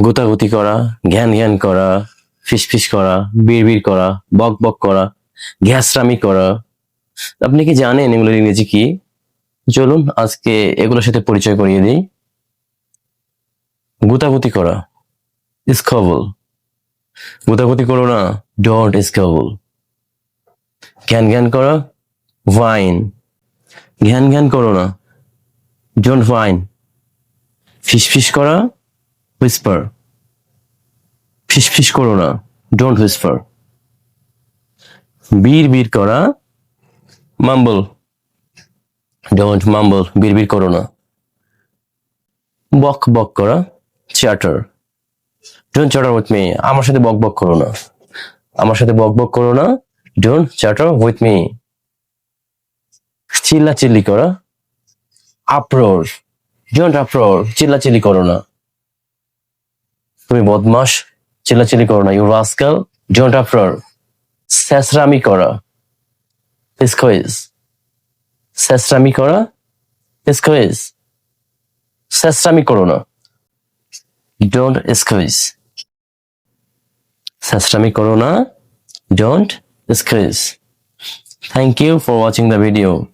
গুতাগুতি করা, জ্ঞান জ্ঞান করা, ফিসফিস করা, বিড়বিড় করা, বক বক করা, ঘ্যাসরামি করা। আপনি কি জানেন এগুলোর ইংরেজি কি? চলুন আজকে এগুলোর সাথে পরিচয় করিয়ে দিই। গুতাগুতি করা, স্কবল। গুতাগুতি করো না, ডোন্ট স্কবল। জ্ঞান জ্ঞান করা, ভাইন। জ্ঞান জ্ঞান করো না, ডোন্ট ভাইন। ফিসফিস করা, হুইসপার। ফিসফিস করো না, ডোন্ট হুইসপার। বিড়বিড় করা, মাম্বল। ডোন্ট মাম্বল, বিড়বিড় করো না। বক বক করা, chatter. Don't chatter with me, আমার সাথে বক বক করো না। আমার সাথে বক বক করো না, ডোন্ট চ্যাটার উইথ মি। চিল্লাচিল্লি করা, আপ্রোর। ডোন্ট আপ্রোর, চিল্লাচিল্লি করো না। তুমি বদমাস, চিল্লাচিল্লি করো না। You rascal, don't uproar. স্যাসরামি করা, স্কোয়েজ। স্যাসরামি করা, স্কোয়েজ। স্যাসরামি করো না, ডোন্ট স্কোয়েজ। স্যাসরামি করো না, don't squeeze. Thank you for watching the video.